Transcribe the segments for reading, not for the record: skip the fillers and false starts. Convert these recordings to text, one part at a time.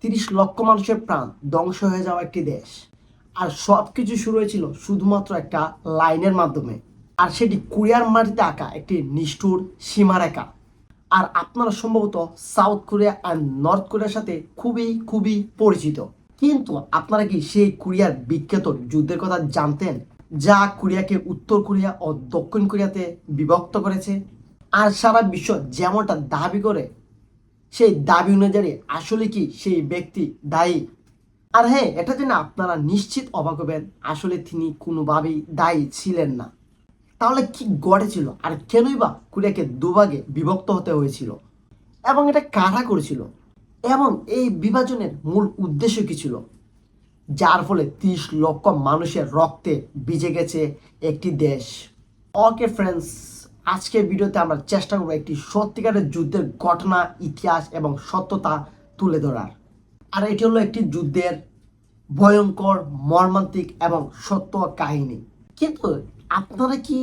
30 লক্ষ মানুষের প্রাণ ধ্বংস হয়ে যাওয়া একটি দেশ। আর সবকিছু শুরু হয়েছিল শুধুমাত্র একটা লাইনের মাধ্যমে, আর সেটি কোরিয়ার মাটিতে আঁকা একটি নিষ্ঠুর সীমারেখা। আর আপনারা সম্ভবত সাউথ কোরিয়া আর নর্থ কোরিয়ার সাথে খুবই খুবই পরিচিত, কিন্তু আপনারা কি সেই কোরিয়ার বিখ্যাত যুদ্ধের কথা জানতেন, যা কোরিয়াকে উত্তর কোরিয়া ও দক্ষিণ কোরিয়াতে বিভক্ত করেছে? আর সারা বিশ্ব যেমনটা দাবি করে, সেই দাবি অনুযায়ী আসলে কি সেই ব্যক্তি দায়ী? আর হ্যাঁ, এটা জেনে আপনারা নিশ্চিত অবাক হবেন, আসলে তিনি কোনোভাবেই দায়ী ছিলেন না। তাহলে কি ঘটেছিল, আর কেনই বা কোরিয়াকে দুভাগে বিভক্ত হতে হয়েছিল, এবং এটা কারা করেছিল, এবং এই বিভাজনের মূল উদ্দেশ্য কি ছিল, যার ফলে 30 লক্ষ মানুষের রক্তে ভিজে গেছে একটি দেশ? ওকে ফ্রেন্ডস, আজকের ভিডিওতে আমরা চেষ্টা করবো একটি সত্যিকারের যুদ্ধের ঘটনা, ইতিহাস এবং সত্যতা তুলে ধরার। আর এটি হলো একটি যুদ্ধের ভয়ঙ্কর, মর্মান্তিক এবং সত্য কাহিনী। কিন্তু আপনারা কি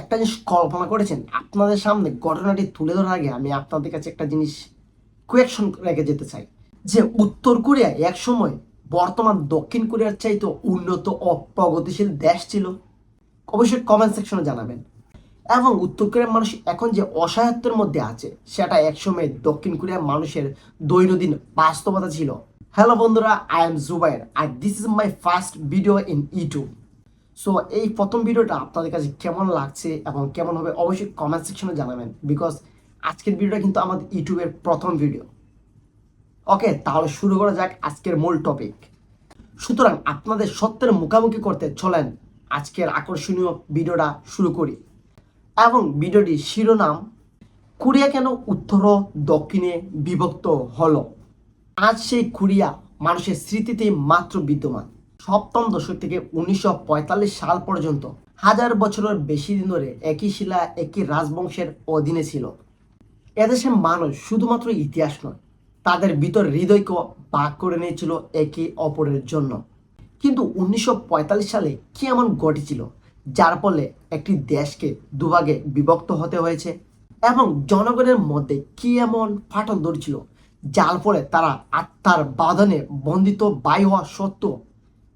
একটা জিনিস কল্পনা করেছেন? আপনাদের সামনে ঘটনাটি তুলে ধরার আগে আমি আপনাদের কাছে একটা জিনিস কোয়েকশন রেখে যেতে চাই, যে উত্তর কোরিয়া একসময় বর্তমান দক্ষিণ কোরিয়ার চাইতে উন্নত ও প্রগতিশীল দেশ ছিল। অবশ্যই কমেন্ট সেকশনে জানাবেন। এবং উত্তর কোরিয়ার মানুষ এখন যে অসহায়ত্বের মধ্যে আছে, সেটা একসময় দক্ষিণ কোরিয়ার মানুষের দৈনন্দিন বাস্তবতা ছিল। হ্যালো বন্ধুরা, আই এম জুবাইর আর this is my first video in YouTube. সো এই প্রথম ভিডিওটা আপনাদের কাছে কেমন লাগছে এবং কেমন হবে অবশ্যই কমেন্ট সেকশনে জানাবেন, বিকজ আজকের ভিডিওটা কিন্তু আমাদের ইউটিউবের প্রথম ভিডিও। ওকে, তাহলে শুরু করা যাক আজকের মূল টপিক। সুতরাং আপনাদের সত্যের মুখোমুখি করতে চলেন আজকের আকর্ষণীয় ভিডিওটা শুরু করি। এবং ভিডিওটির শিরোনাম, কোরিয়া কেন উত্তর ও দক্ষিণে বিভক্ত হলো। আজ সেই কোরিয়া মানুষের স্মৃতিতে মাত্র বিদ্যমান। সপ্তম দশক থেকে 1945 সাল পর্যন্ত হাজার বছরের বেশি দিন ধরে একই শিলা, একই রাজবংশের অধীনে ছিল। এদেশের মানুষ শুধুমাত্র ইতিহাস নয়, তাদের ভিতর হৃদয়কে ভাগ করে নিয়েছিল একে অপরের জন্য। কিন্তু 1945 সালে কি এমন ঘটেছিল, যার ফলে একটি দেশকে দুভাগে বিভক্ত হতে হয়েছে? এবং জনগণের মধ্যে কি এমন ফাটল ধরছিল, যার ফলে তারা আত্মার বাঁধনে বন্দিত বাই হওয়া সত্ত্বেও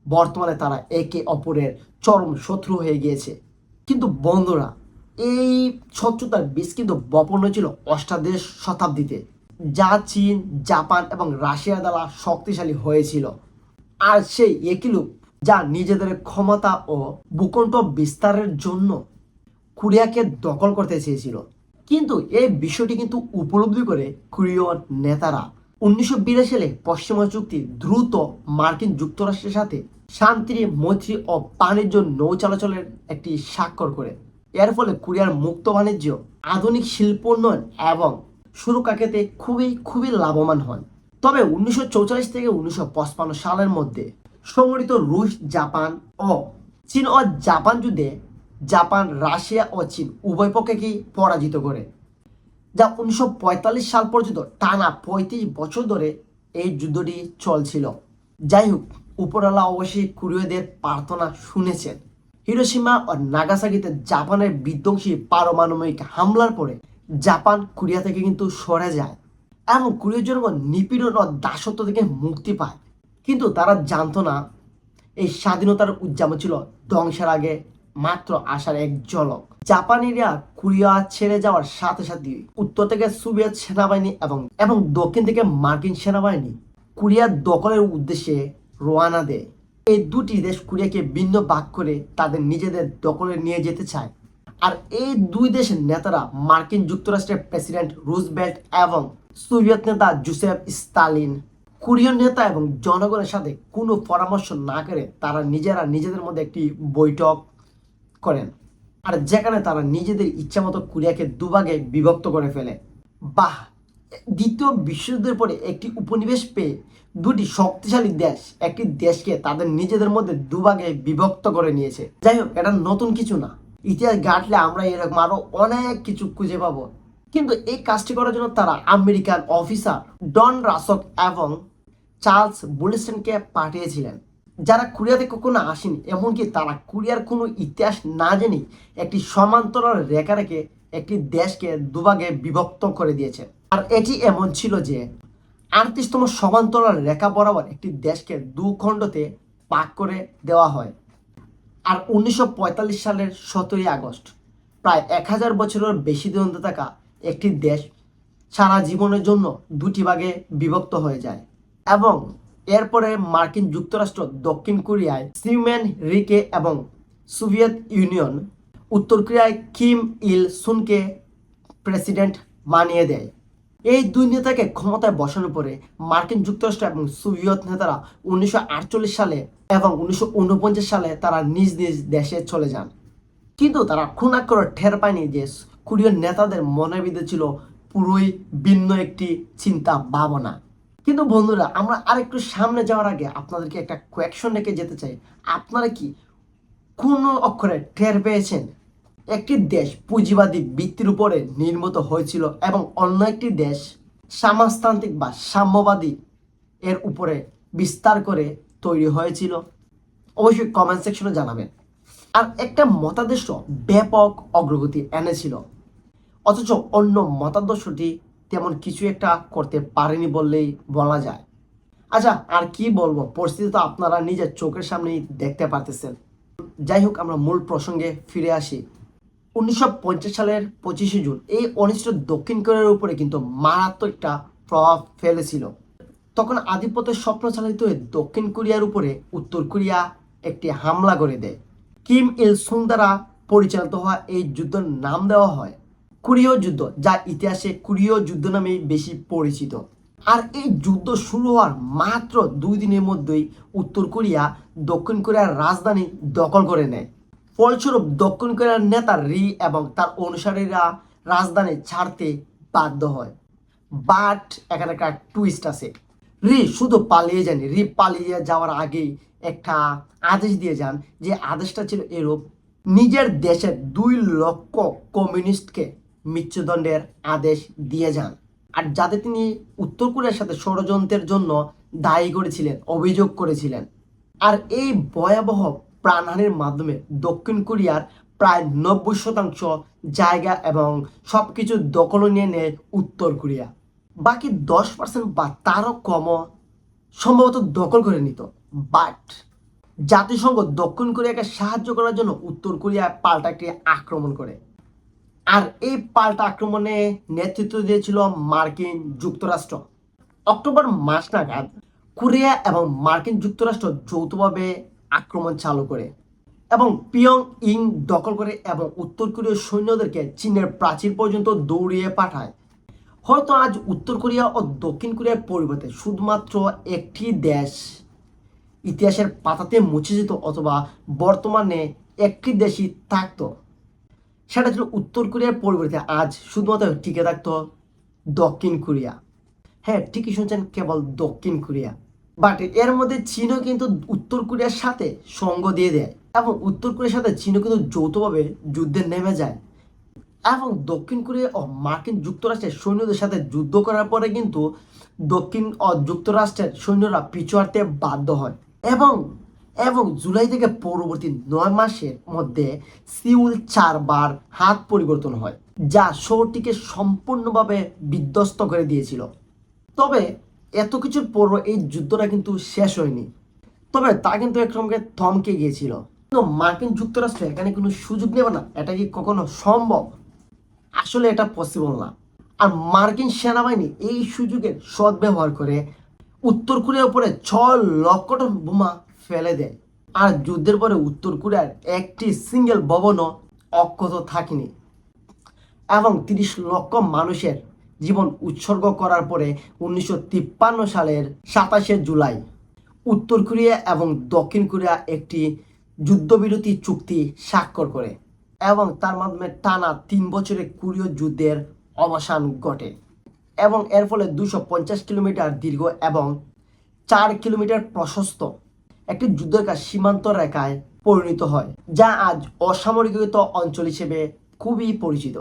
বর্তমানে তারা একে অপরের চরম শত্রু হয়ে গিয়েছে? কিন্তু বন্ধুরা, এই শত্রুতার বীজ কিন্তু বপন হয়েছিল অষ্টাদশ শতাব্দীতে, যা চীন, জাপান এবং রাশিয়া দ্বারা শক্তিশালী হয়েছিল। আর সেই একই লোক যা নিজেদের ক্ষমতা ও ভূখণ্ড বিস্তারের জন্য কোরিয়াকে দখল করতে চেয়েছিল। কিন্তু এই বিষয়টি কিন্তু উপলব্ধি করে কোরীয় নেতারা 1982 সালে পশ্চিমা চুক্তি দ্রুত মার্কিন যুক্তরাষ্ট্রের সাথে শান্তি, মৈত্রী ও বাণিজ্য নৌ চলাচলের একটি স্বাক্ষর করে। এর ফলে কোরিয়ার মুক্ত বাণিজ্য, আধুনিক শিল্প উন্নয়ন এবং সুরক্ষাকে খুবই খুবই লাভবান হন। তবে 1944 থেকে 1955 সালের মধ্যে সংগঠিত রুশ, জাপান ও চীন ও জাপান যুদ্ধে জাপান, রাশিয়া ও চীন উভয় পক্ষকেই পরাজিত করে, যা 1945 সাল পর্যন্ত টানা 35 বছর ধরে এই যুদ্ধটি চলছিল। যাই হোক, উপরওয়ালা অবশ্যই কোরীয়দের প্রার্থনা শুনেছেন। হিরোশিমা ও নাগাসাকিতে জাপানের বিধ্বংসী পারমাণবিক হামলার পরে জাপান কোরিয়া থেকে কিন্তু সরে যায় এবং কোরীয় জনগণ নিপীড়ন ও দাসত্ব থেকে মুক্তি পায়। কিন্তু তারা জানতো না, এই স্বাধীনতার উদযাপন ছিল ধ্বংসের আগে মাত্র আসার এক ঝলক। জাপানিরা কোরিয়া ছেড়ে যাওয়ার সাথে সাথে উত্তর থেকে সোভিয়েত সেনাবাহিনী এবং এবং দক্ষিণ থেকে মার্কিন সেনাবাহিনী কোরিয়া দখলের উদ্দেশ্যে রওনা দেয়। এই দুটি দেশ কোরিয়াকে ভিন্ন ভাগ করে তাদের নিজেদের দখলে নিয়ে যেতে চায়। আর এই দুই দেশের নেতারা মার্কিন যুক্তরাষ্ট্রের প্রেসিডেন্ট রুজভেল্ট এবং সোভিয়েত নেতা জোসেফ স্টালিন। কোরীয় নেতা এবং জনগণের সাথে কোনো পরামর্শ না করে তারা নিজেরা নিজেদের মধ্যে একটি বৈঠক করেন, আর যেখানে তারা নিজেদের ইচ্ছা মতো কোরিয়াকে দুভাগে বিভক্ত করে ফেলে। বাহ! দ্বিতীয় বিশ্বযুদ্ধের পরে একটি উপনিবেশ পেয়ে দুটি শক্তিশালী দেশ একটি দেশকে তাদের নিজেদের মধ্যে দুভাগে বিভক্ত করে নিয়েছে। যাই হোক, এটা নতুন কিছু না, ইতিহাস ঘাটলে আমরা এরকম আরো অনেক কিছু খুঁজে পাবো। কিন্তু এই কাজটি করার জন্য তারা আমেরিকান অফিসার ডন রাসক এবং চার্লস বুলেস্টনকে পাঠিয়েছিলেন, যারা কোরিয়াতে কখনো আসেনি, এমনকি তারা কোরিয়ার কোনো ইতিহাস না জেনে একটি সমান্তরাল রেখা রেখে একটি দেশকে দুভাগে বিভক্ত করে দিয়েছে। আর এটি এমন ছিল যে 38তম সমান্তরাল রেখা বরাবর একটি দেশকে দুখণ্ডতে ভাগ করে দেওয়া হয়। আর 1945 সালের 17 আগস্ট প্রায় 1000 বছরের বেশি দিন থাকা একটি দেশ সারা জীবনের জন্য দুটি ভাগে বিভক্ত হয়ে যায়। এবং এরপরে মার্কিন যুক্তরাষ্ট্র দক্ষিণ কোরিয়ায় সিউম্যান রিকে এবং সোভিয়েত ইউনিয়ন উত্তর কোরিয়ায় কিম ইল সুনকে প্রেসিডেন্ট বানিয়ে দেয়। এই দুই নেতাকে ক্ষমতায় বসানোর পরে মার্কিন যুক্তরাষ্ট্র এবং সোভিয়েত নেতারা 1948 সালে এবং 1949 সালে তারা নিজ নিজ দেশে চলে যান। কিন্তু তারা খুনা করে টের পায়নি যে কোরীয় নেতাদের মনের ভিতরে ছিল পুরোই ভিন্ন একটি চিন্তা ভাবনা। কিন্তু বন্ধুরা, আমরা আরেকটু সামনে যাওয়ার আগে আপনাদেরকে একটা কোয়েকশন রেখে যেতে চাই। আপনারা কি কোন অক্ষরে টের পেয়েছেন একটি দেশ পুঁজিবাদী ভিত্তির উপরে নির্মিত হয়েছিল এবং অন্য একটি দেশ সমাজতান্ত্রিক বা সাম্যবাদী এর উপরে বিস্তার করে তৈরি হয়েছিল? অবশ্যই কমেন্ট সেকশনে জানাবেন। আর একটা মতাদর্শ ব্যাপক অগ্রগতি এনেছিল, অথচ অন্য মতাদর্শটি তেমন কিছু একটা করতে পারেনি বললেই বলা যায়। আচ্ছা, আর কি বলবো, পরিস্থিতি তো আপনারা নিজের চোখের সামনেই দেখতে পারতেছেন। যাই হোক, আমরা মূল প্রসঙ্গে ফিরে আসি। 1950 সালের 25শে জুন এই অনিষ্ট দক্ষিণ কোরিয়ার উপরে কিন্তু মারাত্মক একটা প্রভাব ফেলেছিল। তখন আধিপত্যের স্বপ্ন চালিত হয়ে দক্ষিণ কোরিয়ার উপরে উত্তর কোরিয়া একটি হামলা করে দেয়। কিম ইল সুং দ্বারা পরিচালিত হওয়া এই যুদ্ধের নাম দেওয়া হয় কোরীয় যুদ্ধ, যা ইতিহাসে কোরীয় যুদ্ধ নামেই বেশি পরিচিত। আর এই যুদ্ধ শুরু হওয়ার মাত্র 2 দিনের মধ্যেই উত্তর কোরিয়া দক্ষিণ কোরিয়ার রাজধানী দখল করে নেয়। ফলস্বরূপ দক্ষিণ কোরিয়ার নেতা রি এবং তার অনুসারীরা রাজধানী ছাড়তে বাধ্য হয়। বাট এখানে একটা টুইস্ট আছে। রি শুধু পালিয়ে যায়নি, রি পালিয়ে যাওয়ার আগেই একটা আদেশ দিয়ে যান, যে আদেশটা ছিল এরূপ: নিজের দেশের 2 লক্ষ কমিউনিস্টকে মৃত্যুদণ্ডের আদেশ দিয়ে যান। আর যাতে তিনি উত্তর কোরিয়ার সাথে ষড়যন্ত্রের জন্য দায়ী করেছিলেন, অভিযোগ করেছিলেন। আর এই ভয়াবহ প্রাণহানির মাধ্যমে দক্ষিণ কোরিয়ার প্রায় 90% জায়গা এবং সবকিছু দখল নিয়ে নেয় উত্তর কোরিয়া। বাকি 10% বা তারও কমও সম্ভবত দখল করে নিত। বাট জাতিসংঘ দক্ষিণ কোরিয়াকে সাহায্য করার জন্য উত্তর কোরিয়া পাল্টা একটি আক্রমণ করে। আর এই পাল্টা আক্রমণে নেতৃত্ব দিয়েছিল মার্কিন যুক্তরাষ্ট্র। অক্টোবর মাস নাগাদ কোরিয়া এবং মার্কিন যুক্তরাষ্ট্র যৌথভাবে আক্রমণ চালু করে এবং পিয়ং ইং দখল করে এবং উত্তর কোরীয় সৈন্যদেরকে চীনের প্রাচীর পর্যন্ত দৌড়িয়ে পাঠায়। হয়তো আজ উত্তর কোরিয়া ও দক্ষিণ কোরিয়ার পরিবর্তে শুধুমাত্র একটি দেশ ইতিহাসের পাতাতে মুছে যেত, অথবা বর্তমানে একটি দেশই থাকতো, সেটা ছিল উত্তর কোরিয়ার পরিবর্তে আজ শুধুমাত্র টিকে থাকতো দক্ষিণ কোরিয়া। হ্যাঁ, ঠিকই শুনছেন, কেবল দক্ষিণ কোরিয়া। বাট এর মধ্যে চীনও কিন্তু উত্তর কোরিয়ার সাথে সঙ্গ দিয়ে দেয় এবং উত্তর কোরিয়ার সাথে চীনও কিন্তু যৌথভাবে যুদ্ধে নেমে যায়। এবং দক্ষিণ কোরিয়া ও মার্কিন যুক্তরাষ্ট্রের সৈন্যদের সাথে যুদ্ধ করার পরে কিন্তু দক্ষিণ ও যুক্তরাষ্ট্রের সৈন্যরা পিছু হাঁটতে বাধ্য হয়। এবং এবং জুলাই থেকে পরবর্তী 9 মাসের মধ্যে সিউল 4 বার হাত পরিবর্তন হয়, যা শহরটিকে সম্পূর্ণভাবে বিধ্বস্ত করে দিয়েছিল। তবে এত কিছুর পরও এই যুদ্ধটা কিন্তু শেষ হয়নি, তবে তা কিন্তু একরকমকে থমকে গিয়েছিল। কিন্তু মার্কিন যুক্তরাষ্ট্র এখানে কোনো সুযোগ নেবে না, এটা কি কখনো সম্ভব? আসলে এটা পসিবল না। আর মার্কিন সেনাবাহিনী এই সুযোগের সদ্ব্যবহার করে উত্তর কোরিয়ার উপরে 6 লক্ষ টন বোমা ফেলে দেয়। আর যুদ্ধের পরে উত্তর কোরিয়ার একটি সিঙ্গেল ভবনও অক্ষত থাকেনি এবং 30 লক্ষ মানুষের জীবন উৎসর্গ করার পরে 1953 সালের 27শে জুলাই উত্তর কোরিয়া এবং দক্ষিণ কোরিয়া একটি যুদ্ধবিরতি চুক্তি স্বাক্ষর করে এবং তার মাধ্যমে টানা 3 বছরের কোরীয় যুদ্ধের অবসান ঘটে। এবং এর ফলে 250 কিলোমিটার দীর্ঘ এবং 4 কিলোমিটার প্রশস্ত একটি যুদ্ধের সীমান্ত রেখায় পরিণত হয়, যা আজ অসামরিকীকৃত অঞ্চল হিসেবে খুবই পরিচিত।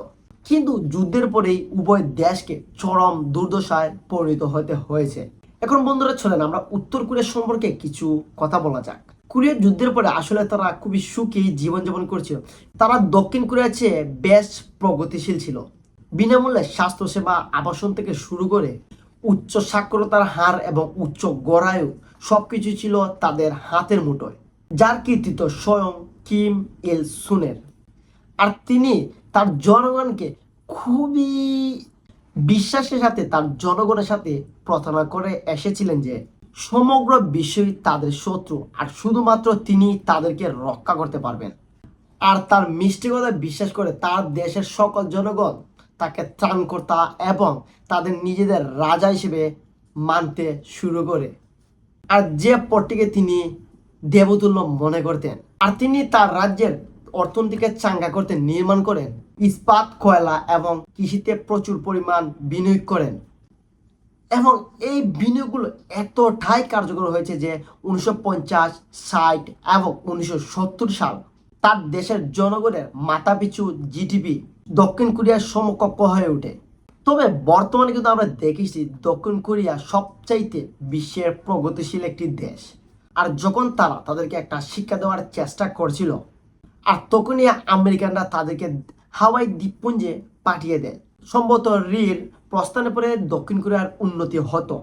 কিন্তু যুদ্ধের পরেই উভয় দেশকে চরম দুর্দশায় পরিণত হতে হয়েছে। এখন বন্ধুরা, চলেন আমরা উত্তর কোরিয়া সম্পর্কে কিছু কথা বলা যাক। কোরিয়া যুদ্ধের পরে আসলে তারা খুবই সুখী জীবনযাপন করছিল। তারা দক্ষিণ কোরিয়ার চেয়ে বেশ প্রগতিশীল ছিল। বিনামূল্যে স্বাস্থ্যসেবা, আবাসন থেকে শুরু করে উচ্চ সাক্ষরতার হার এবং উচ্চ গড়ায়ু সবকিছু ছিল তাদের হাতের মুঠোয়, যার কৃতিত্ব স্বয়ং কিম ইল সুনের। আর তিনি তার জনগণকে খুবই বিশ্বাসের সাথে তার জনগণের সাথে প্রার্থনা করে এসেছিলেন যে সমগ্র বিশ্বই তাদের শত্রু আর শুধুমাত্র তিনি তাদেরকে রক্ষা করতে পারবেন। আর তার মিষ্টি কথায় বিশ্বাস করে তার দেশের সকল জনগণ তাকে ত্রাণকর্তা এবং তাদের নিজেদের রাজা হিসেবে মানতে শুরু করে। আর যে পটটিকে তিনি দেবতুল্য মনে করতেন। আর তিনি তার রাজ্যের অর্থনীতিকে চাঙ্গা করতে নির্মাণ করেন, ইস্পাত, কয়লা এবং কৃষিতে প্রচুর পরিমাণ বিনিয়োগ করেন। এবং এই বিনিয়োগগুলো এতটাই কার্যকর হয়েছে যে 1950, 60 এবং 1970 সাল তার দেশের জনগণের মাথাপিছু জিডিপি দক্ষিণ কোরিয়ার সমকক্ষ হয়ে ওঠে। তবে বর্তমানে কিন্তু আমরা দেখেছি দক্ষিণ কোরিয়া সবচাইতে বিশ্বের প্রগতিশীল একটি দেশ। আর যখন তারা তাদেরকে একটা শিক্ষা দেওয়ার চেষ্টা করছিল, আর তখনই আমেরিকানরা তাদেরকে হাওয়াই দ্বীপপুঞ্জে পাঠিয়ে দেয়। সম্ভবত রির প্রস্থানের পরে দক্ষিণ কোরিয়ার উন্নতি হতো,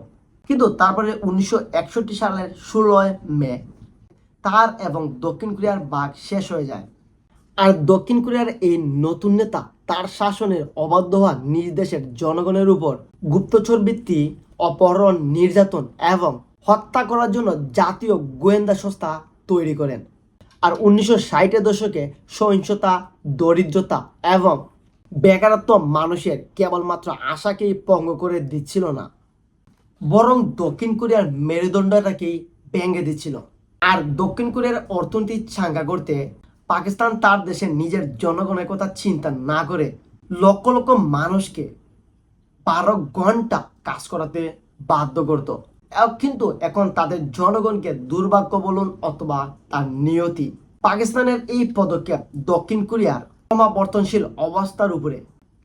কিন্তু তারপরে 1961 সালের 16 মে তার এবং দক্ষিণ কোরিয়ার ভাগ শেষ হয়ে যায়। আর দক্ষিণ কোরিয়ার এই নতুন নেতা তার শাসনের অবাধ্য হওয়া নিজ দেশের জনগণের উপর গুপ্তচর বৃত্তি, অপহরণ, নির্যাতন এবং হত্যা করার জন্য জাতীয় গোয়েন্দা সংস্থা তৈরি করেন। আর 1960-এর দশকে সহিংসতা, দরিদ্রতা এবং বেকারত্ব মানুষের কেবলমাত্র আশাকেই পঙ্গ করে দিচ্ছিল না, বরং দক্ষিণ কোরিয়ার মেরুদণ্ডটাকেই ভেঙে দিচ্ছিল। আর দক্ষিণ কোরিয়ার অর্থনীতি চাঙ্গা করতে পাকিস্তান তার দেশে নিজের জনগণের কথা চিন্তা না করে লক্ষ লক্ষ মানুষকে 12 ঘন্টা কাজ করাতে বাধ্য করত। কিন্তু এখন তাদের জনগণকে দুর্ভাগ্য বলুন অথবা তার নিয়তি, পাকিস্তানের এই পদক্ষেপ দক্ষিণ কোরিয়ার সমাবর্তনশীল অবস্থার উপরে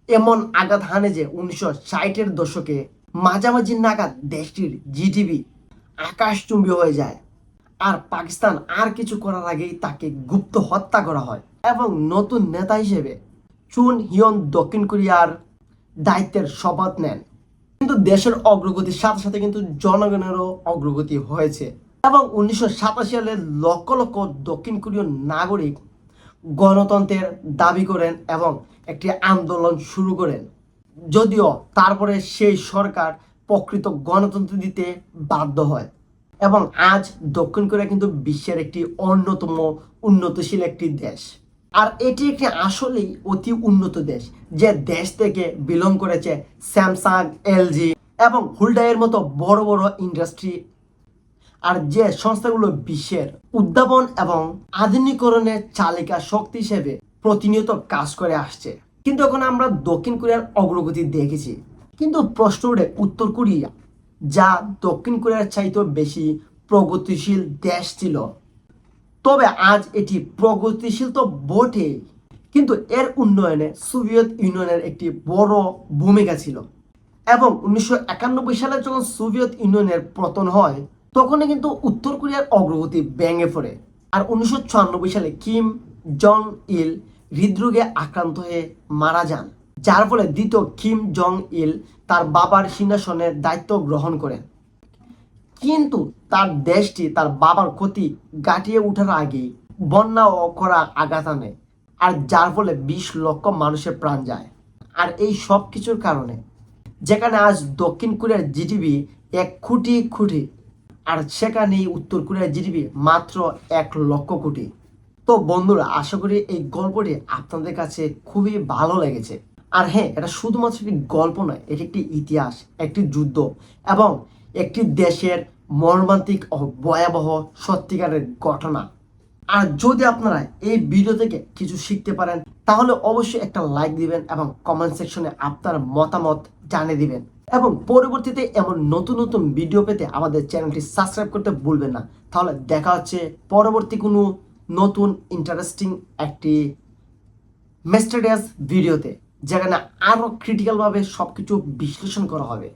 এমন আঘাত হানে যে 1960-এর দশকে মাঝামাঝি নাগাদ দেশটির জিডিপি আকাশচুম্বী হয়ে যায়। আর পাকিস্তান আর কিছু করার আগেই তাকে গুপ্ত হত্যা করা হয় এবং নতুন নেতা হিসেবে চুন হিয়ন দক্ষিণ কোরিয়ার দায়িত্বের শপথ নেন। কিন্তু দেশের অগ্রগতির সাথে সাথে কিন্তু জনগণেরও অগ্রগতি হয়েছে এবং 1987 সালে লক্ষ লক্ষ দক্ষিণ কোরীয় নাগরিক গণতন্ত্রের দাবি করেন এবং একটি আন্দোলন শুরু করেন। যদিও তারপরে সেই সরকার প্রকৃত গণতন্ত্র দিতে বাধ্য হয় এবং আজ দক্ষিণ কোরিয়া কিন্তু বিশ্বের একটি অন্যতম উন্নতশীল একটি দেশ। আর এটি একটি আসলেই অতি উন্নত দেশ, যে দেশ থেকে বিলং করেছে স্যামসাং, এলজি এবং হুন্ডাইয়ের মতো বড় বড় ইন্ডাস্ট্রি, আর যে সংস্থাগুলো বিশ্বের উদ্ভাবন এবং আধুনিকরণের চালিকা শক্তি হিসেবে প্রতিনিয়ত কাজ করে আসছে। কিন্তু এখন আমরা দক্ষিণ কোরিয়ার অগ্রগতি দেখেছি, কিন্তু প্রশ্ন ওঠে উত্তর কোরিয়া যা দক্ষিণ কোরিয়ার চাইতেও বেশি প্রগতিশীল দেশ ছিল, তবে আজ এটি প্রগতিশীল তো বটে, কিন্তু এর উন্নয়নে সোভিয়েত ইউনিয়নের একটি বড় ভূমিকা ছিল। এবং 1991 সালে যখন সোভিয়েত ইউনিয়নের পতন হয় তখনই কিন্তু উত্তর কোরিয়ার অগ্রগতি ভেঙে পড়ে। আর 1994 সালে কিম জং ইল হৃদরোগে আক্রান্ত হয়ে মারা যান, যার ফলে দ্বিতীয় কিম জং ইল তার বাবার সিংহাসনের দায়িত্ব গ্রহণ করেন। কিন্তু তার দেশটি তার বাবার ক্ষতি কাটিয়ে ওঠার আগেই বন্যা ও খরা আঘাত আনে, আর যার ফলে 20 লক্ষ মানুষের প্রাণ যায়। আর এই সব কিছুর কারণে যেখানে আজ দক্ষিণ কোরিয়ার জিডিপি 1 কোটি কোটি, আর সেখানেই উত্তর কোরিয়ার জিডিপি মাত্র 1 লক্ষ কোটি। তো বন্ধুরা, আশা করি এই গল্পটি আপনাদের কাছে খুবই ভালো লেগেছে। আর হ্যাঁ, এটা শুধুমাত্র একটি গল্প নয়, এটি একটি ইতিহাস, একটি যুদ্ধ এবং একটি দেশের মর্মান্তিক ও ভয়াবহ সত্যিকারের ঘটনা। আর যদি আপনারা এই ভিডিও থেকে কিছু শিখতে পারেন তাহলে অবশ্যই একটা লাইক দিবেন এবং কমেন্ট সেকশনে আপনার মতামত জানিয়ে দিবেন। এবং পরবর্তীতে এমন নতুন নতুন ভিডিও পেতে আমাদের চ্যানেলটি সাবস্ক্রাইব করতে ভুলবেন না। তাহলে দেখা হচ্ছে পরবর্তী কোনো নতুন ইন্টারেস্টিং একটি মিস্টেরিয়াস ভিডিওতে, যেখানে আরও ক্রিটিক্যালভাবে সব কিছু বিশ্লেষণ করা হবে।